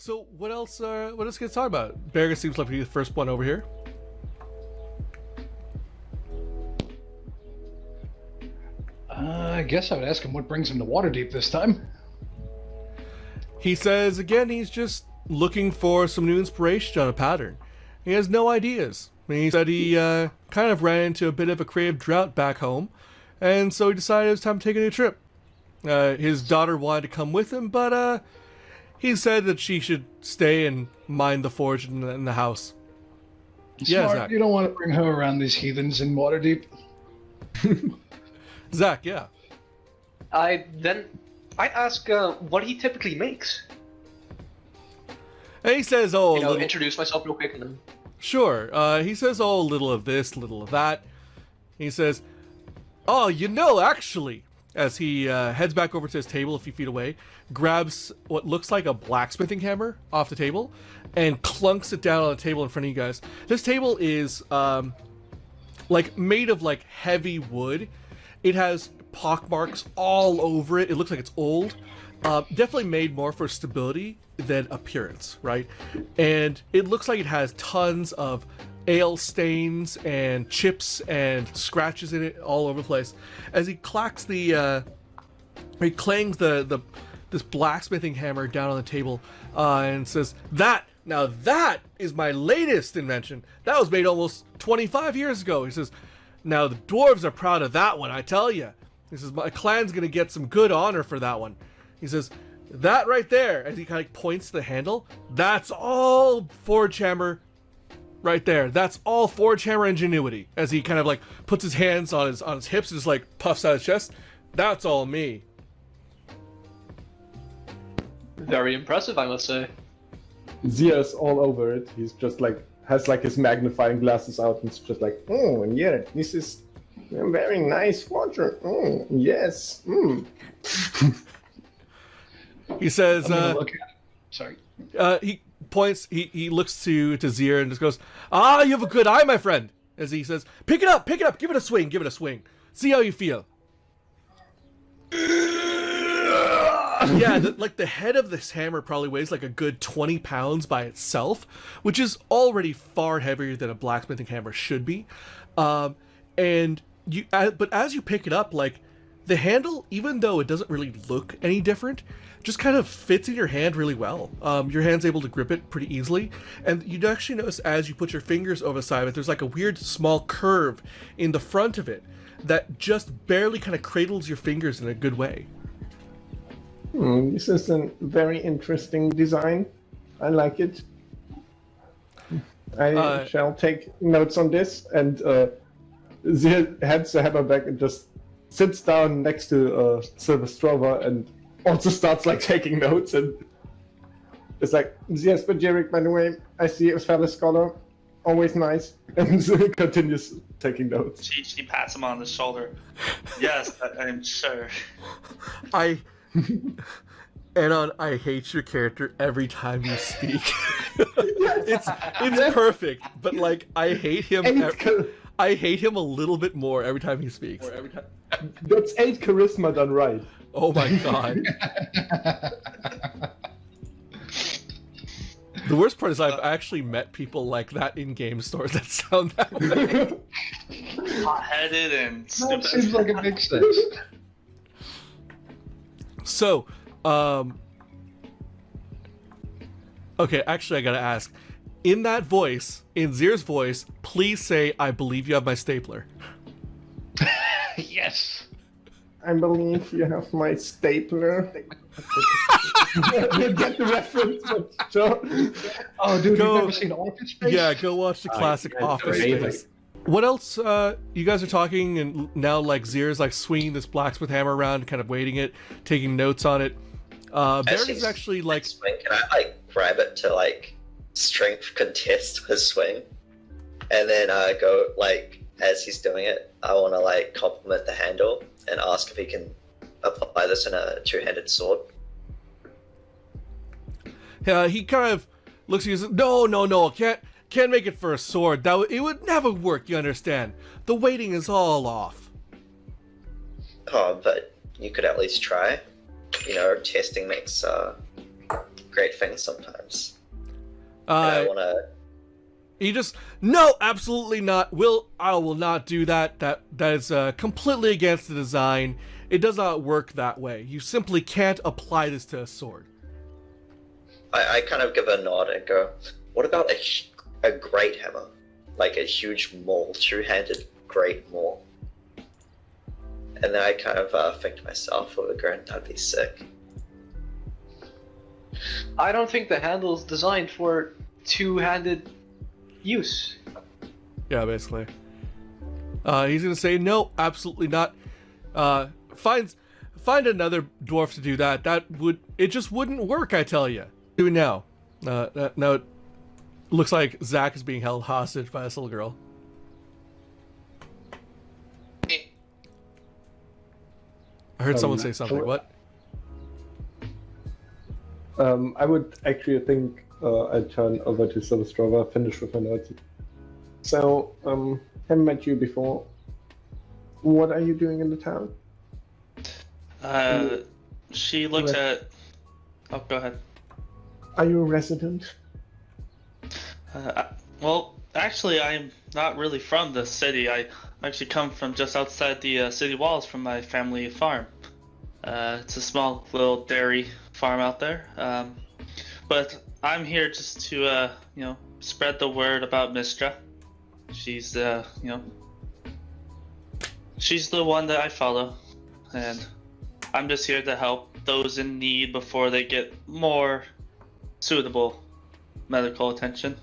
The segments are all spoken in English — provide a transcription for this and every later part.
So what else? What else can we talk about? Berger seems like to be the first one over here. I guess I would ask him what brings him to Waterdeep this time. He says again he's just looking for some new inspiration on a pattern. He has no ideas. He said he kind of ran into a bit of a creative drought back home, and so he decided it was time to take a new trip. His daughter wanted to come with him, but he said that she should stay and mind the forge in the house. Smart. Yeah, Zach. You don't want to bring her around these heathens in Waterdeep. Zach, yeah. I ask what he typically makes. And he says, "Oh, Introduce myself real quick and then. Sure." He says, "Oh, a little of this, little of that." He says, "Oh, actually," as he heads back over to his table a few feet away, grabs what looks like a blacksmithing hammer off the table, and clunks it down on the table in front of you guys. This table is made of heavy wood. It has pockmarks all over it. It looks like it's old. Definitely made more for stability than appearance, right? And it looks like it has tons of ale stains and chips and scratches in it all over the place. As he clangs this blacksmithing hammer down on the table and says, That is my latest invention. That was made almost 25 years ago." He says, "Now the dwarves are proud of that one, I tell you." He says, "My clan's gonna get some good honor for that one." He says, "That right there," as he kind of points to the handle, "that's all Forge Hammer right there. That's all Forge Hammer ingenuity." As he kind of puts his hands on his hips and just puffs out his chest. "That's all me." Very impressive, I must say. Zia's all over it. He's just has his magnifying glasses out and it's just "Oh, yeah, this is a very nice forger. Oh, yes. He says, I'm gonna look at it. Sorry. he points, he looks to Zir and just goes, "You have a good eye, my friend." As he says, pick it up, give it a swing, see how you feel." Yeah, the head of this hammer probably weighs a good 20 pounds by itself, which is already far heavier than a blacksmithing hammer should be. But as you pick it up, the handle, even though it doesn't really look any different, just kind of fits in your hand really well. Your hand's able to grip it pretty easily, and you'd actually notice as you put your fingers over the side of it, there's a weird small curve in the front of it that just barely kind of cradles your fingers in a good way. This is a very interesting design. I like it. I shall take notes on this. And Zia hands the hammer back and just sits down next to Silverstrova and also starts taking notes. And it's "Zia's Bajeric, by the way. I see a fellow scholar. Always nice." And Zia continues taking notes. She pats him on the shoulder. "Yes, I am sure." Anon, I hate your character every time you speak. It's perfect, but I hate him. I hate him a little bit more every time he speaks. That's 8 charisma done right. Oh my god. The worst part is I've actually met people like that in game stores that sound that way. Hot-headed and That stupid. seems like it makes sense. So, okay, actually I gotta ask. In that voice, in Zir's voice, please say, "I believe you have my stapler." Yes. "I believe you have my stapler." You get the reference, but sure. Oh, dude, Go- you've never seen Office Space? Yeah, go watch the classic yeah, Office amazing. Space. What else? You guys are talking, and now Zir's swinging this blacksmith hammer around, kind of weighting it, taking notes on it. Barry's actually swing. Can I grab it to strength contest his swing, and then go as he's doing it, I want to compliment the handle and ask if he can apply this in a two-handed sword. He kind of looks at you and says, No, can't make it for a sword. It would never work, you understand. The weighting is all off. Oh, but you could at least try. Testing makes great things sometimes. And I want to. He just, no, absolutely not. I will not do that. That is completely against the design. It does not work that way. You simply can't apply this to a sword. I kind of give a nod and go, what about a great hammer? Like a huge maul, two-handed great maul. And then I kind of think to myself, with a grin, that'd be sick. I don't think the handle's designed for two-handed use. Yeah, basically. He's gonna say, no, absolutely not. Find another dwarf to do that. It just wouldn't work, I tell you. Do it now. Now it looks like Zach is being held hostage by this little girl. I heard someone say something. What? I would actually think I'd turn over to Silverstrova, finish with my notes. So, haven't met you before. What are you doing in the town? She looks at. Oh, go ahead. Are you a resident? Well, actually, I'm not really from the city. I actually come from just outside the city walls from my family farm. It's a small little dairy farm out there. But I'm here just to, spread the word about Mistra. She's, she's the one that I follow. And I'm just here to help those in need before they get more suitable medical attention.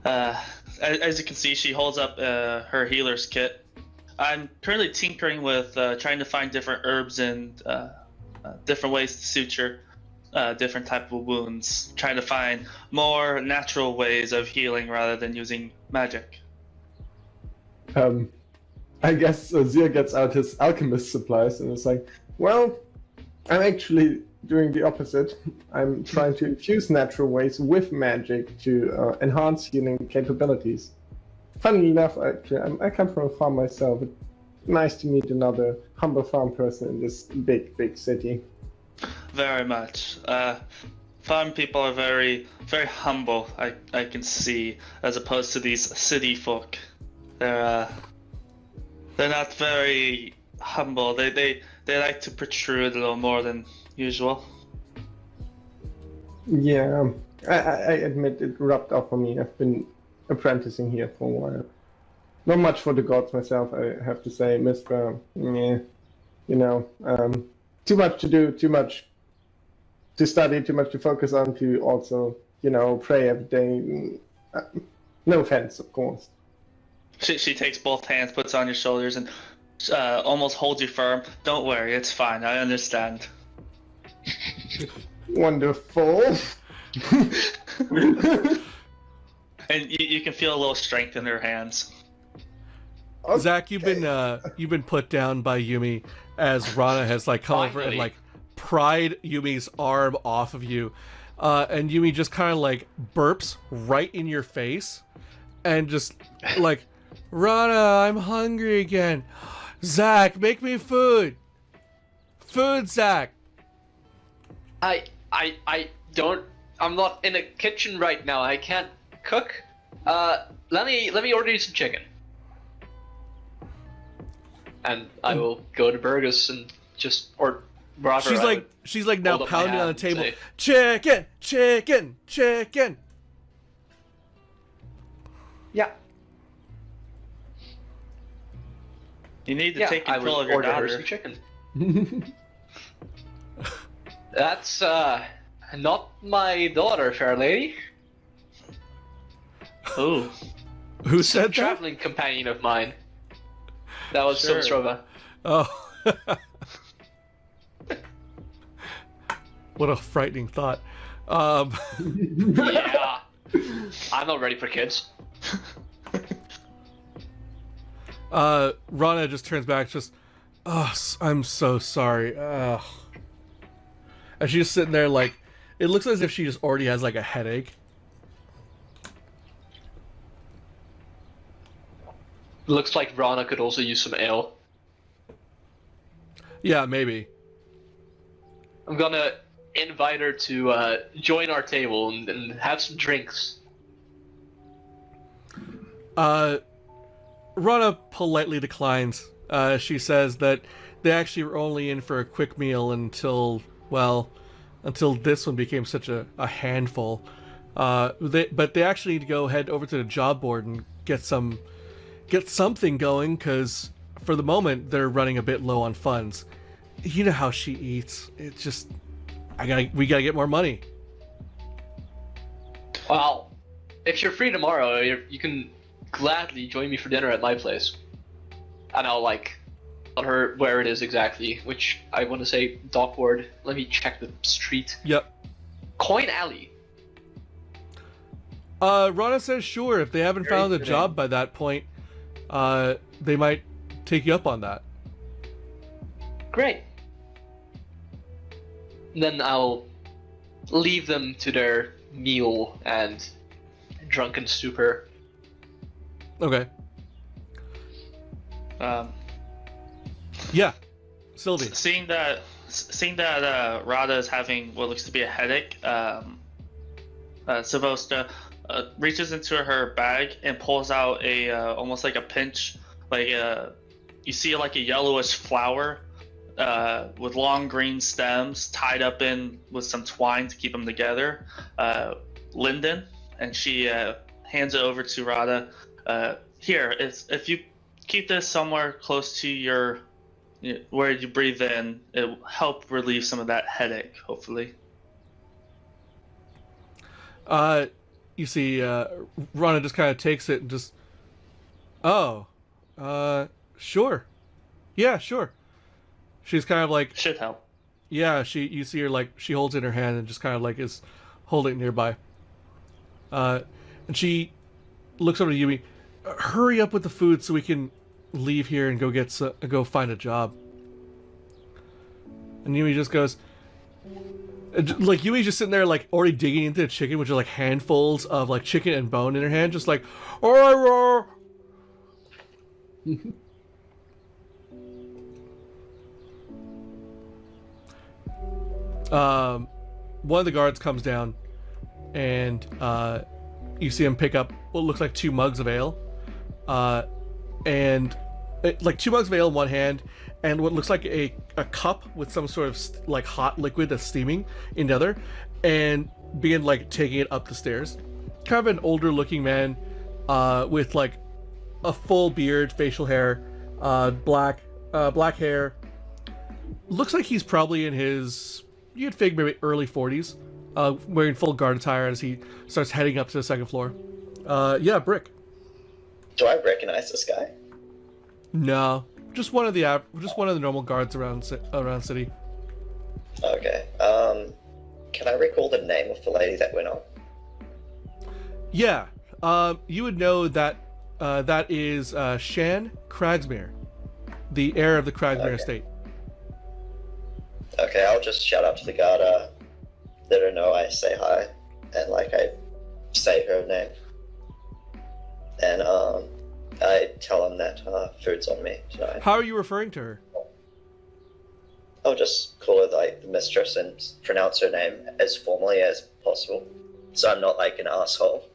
As you can see, she holds up her healer's kit. I'm currently tinkering with trying to find different herbs and different ways to suture different type of wounds, trying to find more natural ways of healing rather than using magic. I guess Zia gets out his alchemist supplies and is like, well, I'm actually doing the opposite. I'm trying to infuse natural ways with magic to enhance healing capabilities. Funnily enough, I come from a farm myself. It's nice to meet another humble farm person in this big, big city. Very much. Farm people are very, very humble, I can see, as opposed to these city folk. They're not very humble. They like to protrude a little more than usual. Yeah, I admit it rubbed off on me. I've been apprenticing here for a while. Not much for the gods myself, I have to say. Mr. Too much to do, too much to study, too much to focus on, to also, pray every day. No offense, of course. She takes both hands, puts on your shoulders, and almost holds you firm. Don't worry, it's fine. I understand. Wonderful. And you can feel a little strength in her hands. Okay. Zach, you've been put down by Yumi as Rana has come over and pried Yumi's arm off of you, and Yumi just kind of burps right in your face, and just Rana, I'm hungry again. Zach, make me food. Food, Zach. I don't. I'm not in a kitchen right now. I can't cook. Let me order you some chicken. And I will go to Burgess and She's now hold up my pounding hand on the and table. say, Chicken, chicken, chicken. Yeah. You need to take control of I your would order her daughter. some chicken. That's not my daughter, fair lady. Ooh. Who said that? Traveling companion of mine. That was Sure. Silstrova. Oh. What a frightening thought. Yeah. I'm not ready for kids. Rana just turns back, I'm so sorry. And she's just sitting there it looks as if she just already has a headache. Looks like Rana could also use some ale. Yeah, maybe. I'm gonna invite her to join our table and have some drinks. Rana politely declines. She says that they actually were only in for a quick meal until this one became such a handful. But they actually need to go head over to the job board and get something going, because for the moment they're running a bit low on funds. You know how she eats. It's just we gotta get more money. Well, if you're free tomorrow, you can gladly join me for dinner at my place. And I'll tell her where it is exactly, which I want to say Dockward. Let me check the street. Yep. Coin Alley. Rana says sure, if they haven't found a job by that point, they might take you up on that. Great. Then I'll leave them to their meal and drunken stupor. Okay. Yeah. Sylvie. Seeing that Rada is having what looks to be a headache, Savosta reaches into her bag and pulls out a almost like a pinch, you see like a yellowish flower with long green stems tied up in with some twine to keep them together. Linden, and she hands it over to Rada. Here, if you keep this somewhere close to your where you breathe in, it will help relieve some of that headache, hopefully. You see, Rana just kind of takes it and just, sure. Yeah, sure. She's kind of like, Should help. yeah, you see her she holds it in her hand and just kind of is holding it nearby. And she looks over to Yumi. Hurry up with the food so we can leave here and go find a job. And Yumi just goes, Yumi's just sitting there already digging into the chicken, which are handfuls of chicken and bone in her hand, just oh. One of the guards comes down, and you see him pick up what looks like 2 mugs of ale, and 2 mugs of ale in one hand, and what looks like a cup with some sort of hot liquid that's steaming in the other, and begin taking it up the stairs. Kind of an older looking man, with a full beard, facial hair, black hair. Looks like he's probably in his, you'd figure maybe early 40s, wearing full guard attire as he starts heading up to the 2nd floor. Yeah, Brick. Do I recognize this guy? No, just one of the normal guards around city. Okay. Can I recall the name of the lady that went on? Yeah. You would know that that is Shan Cragsmere, the heir of the Cragsmere estate. Okay, I'll just shout out to the guard, let her know I say hi, and I say her name. And I tell him that food's on me tonight. How are you referring to her? I'll just call her the mistress and pronounce her name as formally as possible, so I'm not an asshole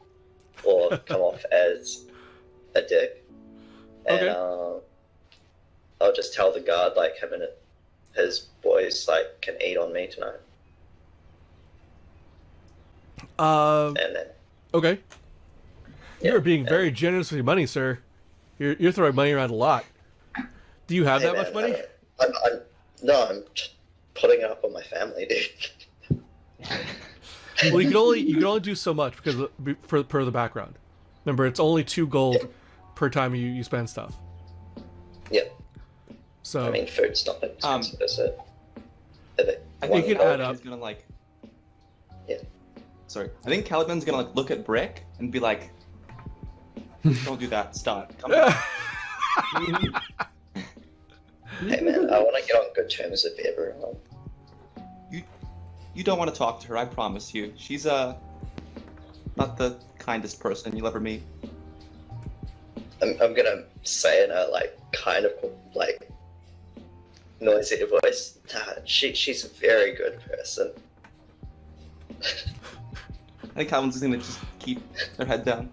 or come off as a dick. And Okay. I'll just tell the guard him and his boys can eat on me tonight. And then Okay. You're being very generous with your money, sir. You're throwing money around a lot. Do you have hey, that man, much money? I'm putting it up on my family, dude. Well, you can only do so much because per the background. Remember, it's only 2 gold per time you spend stuff. Yep. So I mean, food's not expensive, is it? I think It can add up. He's gonna Yeah. Sorry. I think Caliban's gonna look at Brick and be like, "Don't do that. Stop. Come on." Hey man, I want to get on good terms with everyone. You don't want to talk to her. I promise you. She's not the kindest person you'll ever meet. I'm gonna say in a kind of noisy voice. She's a very good person. I think Calvin's just gonna just keep their head down.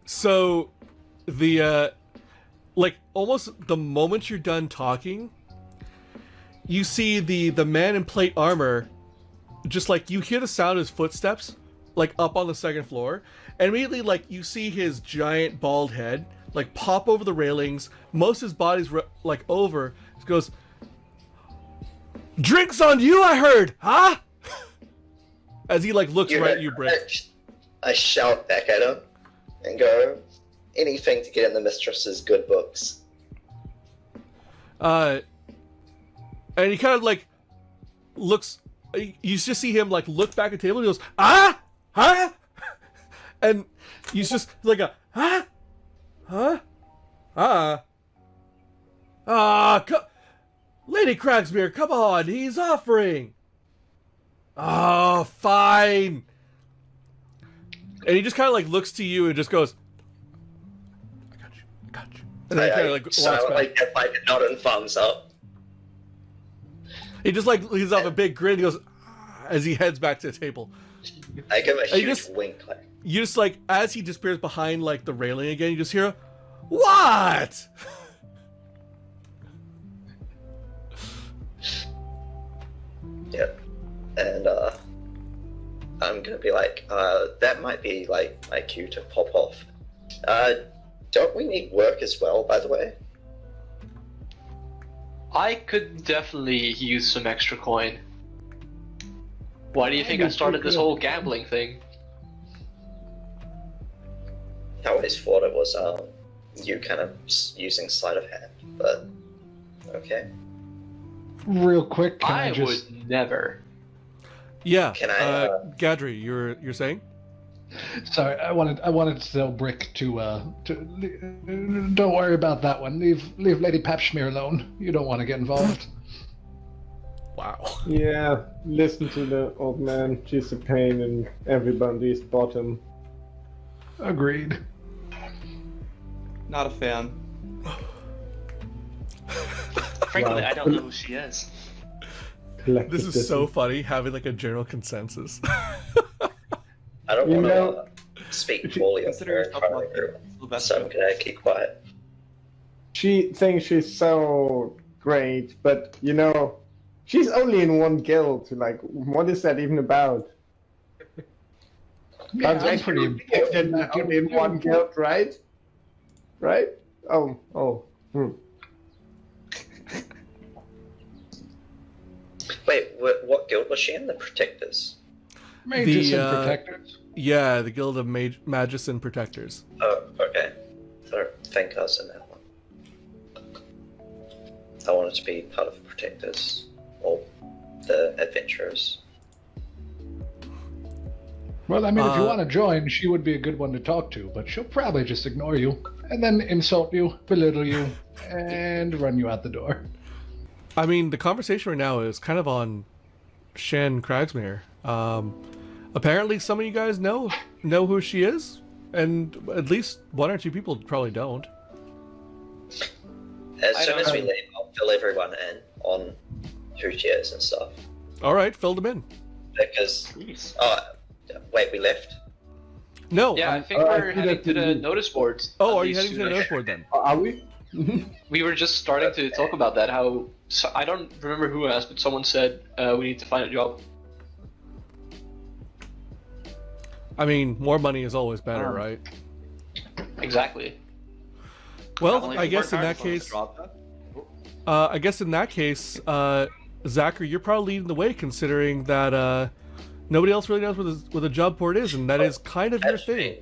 So the like almost the moment you're done talking, you see the man in plate armor, just like you hear the sound of his footsteps, like up on the second floor, and immediately like you see his giant bald head like pop over the railings. Most of his body's like over. He goes, "Drinks on you, I heard, huh?" As he like looks right at you, Brick. I shout back at him and go, anything to get in the mistress's good books. And he kind of like looks. You just see him like look back at the table. And he goes, "Ah, huh?" And he's just like a huh, Lady Cragsmere, come on, he's offering. Oh, fine. And he just kind of like looks to you and just goes, "I got you, I got you." And then he kind of like walks silently back. get like a nod and thumbs up. He just like leaves off a big grin. He goes as he heads back to the table. I give a And you huge just- wink. Like, You just like as he disappears behind like the railing again. You just hear a, "What?" yep. And I'm gonna be like, that might be like my cue to pop off. Don't we need work as well, by the way? I could definitely use some extra coin. Why do you think I started this whole gambling thing? I always thought it was you kind of using sleight of hand, but okay. Real quick, can I I just... would never. Yeah. Can I, Gadri, you're saying? Sorry, I wanted to tell Brick to don't worry about that one. Leave Lady Papschmear alone. You don't want to get involved. Wow. Yeah, listen to the old man. She's a pain in everybody's bottom. Agreed. Not a fan. Frankly, Wow. I don't know who she is. This is so funny having like a general consensus. I don't You want know- to speak poorly of Consider her in yourself front of lucky, everyone, Sylvester. so I'm gonna keep quiet. She thinks she's so great, but you know, she's only in one guild. Like, what is that even about? Yeah, Sounds I'm like pretty you're important. only in one guild, right? Right? Oh. Wait, what guild was she in? The Protectors. Mages and The, protectors. Yeah, the Guild of Magus and Protectors. Oh, okay. I don't think I was in that one. I wanted to be part of the Protectors, or the Adventurers. Well, I mean, if you Uh, want to join, she would be a good one to talk to, but she'll probably just ignore you and then insult you, belittle you, and run you out the door. I mean, the conversation right now is kind of on Shan Cragsmere. Apparently, some of you guys know who she is, and at least one or two people probably don't. As I soon don't as we know. leave, I'll fill everyone in on who she is and stuff. All right, filled them in. Because, Jeez. wait, we left? No. Yeah, I I'm- think I we're see heading that to the you- notice boards. Oh, at are you least heading to the sooner. notice board then? Are we? We were just starting to talk about that. How I don't remember who asked, but someone said we need to find a job. I mean, more money is always better, right? Exactly. Well, Only I if guess you in work that hard. case, Drop that. I guess in that case, Zachary, you're probably leading the way, considering that nobody else really knows where the job port is, and that is kind of your thing.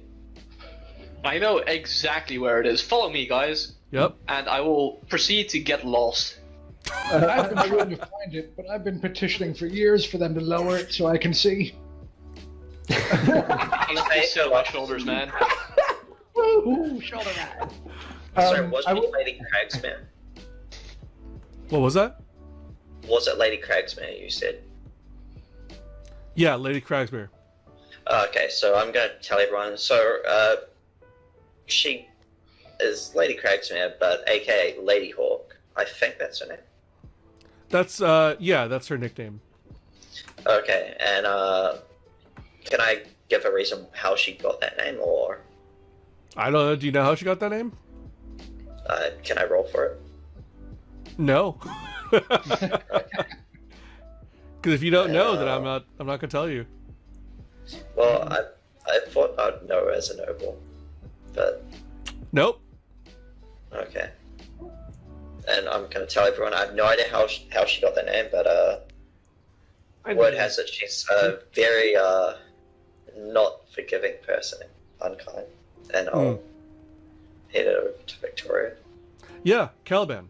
I know exactly where it is. Follow me, guys, Yep. and I will proceed to get lost. I've been trying to find it, but I've been petitioning for years for them to lower it so I can see. I'll let you sit on my shoulders, man. Ooh, shoulder ride. Sorry, I wasn't will- it Lady Cragsmere? What was that? Was it Lady Cragsmere you said? Yeah, Lady Cragsmere. Okay, so I'm going to tell everyone. So, she is Lady Cragsmere, but aka Lady Hawk. I think that's her name. That's that's her nickname. Okay, and can I give a reason how she got that name, or I don't know. Do you know how she got that name? can I roll for it? No. Because if you don't know, then I'm not gonna tell you. Well, I thought I'd know her as a noble, but Nope. okay. And I'm gonna tell everyone I have no idea how she got the name, but word has it she's a very not forgiving person, unkind, and I'll head over to Victoria. Yeah, Caliban.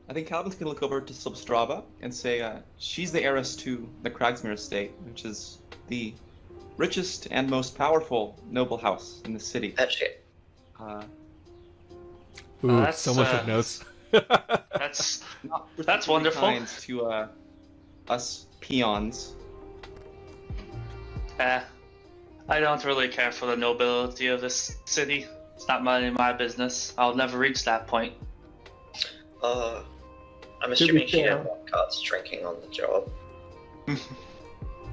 I think Calvin's gonna look over to Substrava and say she's the heiress to the Cragsmere estate, which is the richest and most powerful noble house in the city. Actually, Ooh, someone took notes. That's Not That's particularly wonderful. kind to us peons. I don't really care for the nobility of this city. It's not my business. I'll never reach that point. I'm assuming she fair- didn't want cards drinking on the job.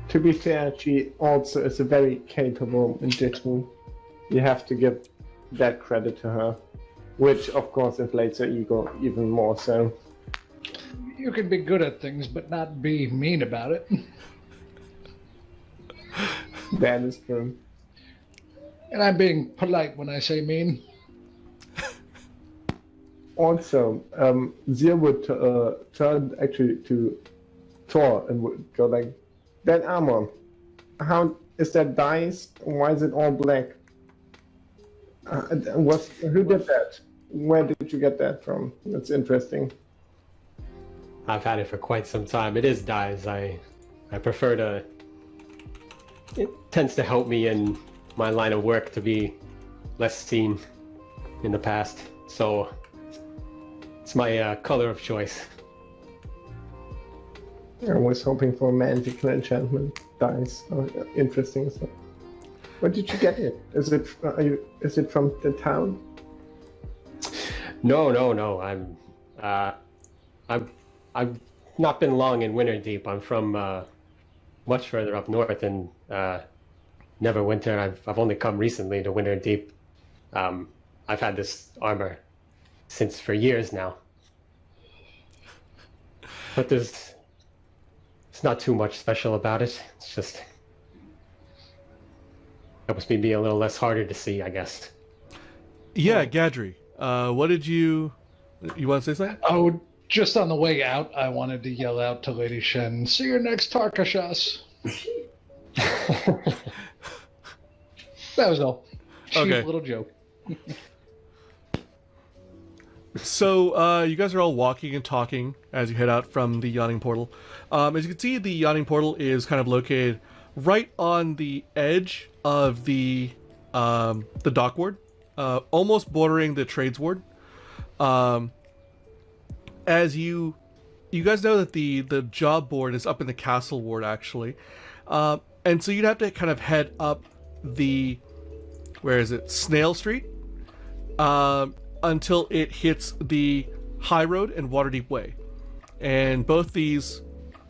To be fair, she also is a very capable magician. You have to give that credit to her, which of course inflates her ego even more so. You can be good at things, but not be mean about it. That is true. And I'm being polite when I say mean. Also, Zia would turn actually to Thor and would go like, that armor, how is that diced? Why is it all black? Who did that? Where did you get that from? That's interesting. I've had it for quite some time. It is dyes. I prefer to. It tends to help me in my line of work to be less seen in the past. So it's my color of choice. I was hoping for a magical enchantment dice. Oh, interesting stuff. Where did you get it? Is it from the town? No. I've not been long in Winterdeep. I'm from much further up north and Neverwinter. I've only come recently to Winterdeep. I've had this armor for years now. But it's not too much special about it. It's just helps me be a little less harder to see, I guess. Yeah, Gadri. What did you want to say something? Oh, just on the way out, I wanted to yell out to Lady Shen, "See you next Tarkashas." That was all. Cheap Okay. little joke. So you guys are all walking and talking as you head out from the yawning portal. As you can see, the yawning portal is kind of located right on the edge of the dock ward, almost bordering the trades ward. As you guys know that the job board is up in the castle ward actually, and so you'd have to kind of head up the Snail Street, until it hits the High Road and Waterdeep Way, and both these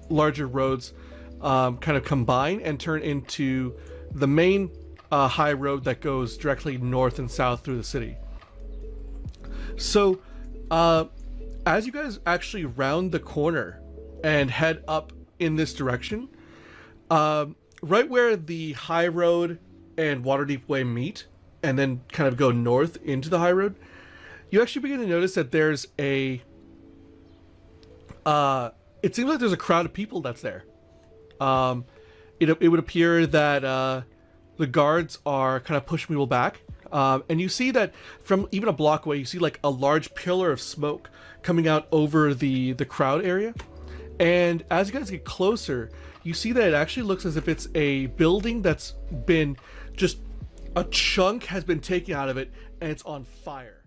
larger roads kind of combine and turn into the main high road that goes directly north and south through the city. So as you guys actually round the corner and head up in this direction, right where the High Road and Waterdeep Way meet and then kind of go north into the High Road, you actually begin to notice that there's it seems like there's a crowd of people that's there. It would appear that the guards are kind of pushing people back, and you see that from even a block away, you see like a large pillar of smoke coming out over the crowd area. And as you guys get closer, you see that it actually looks as if it's a building that's been just a chunk has been taken out of it and it's on fire.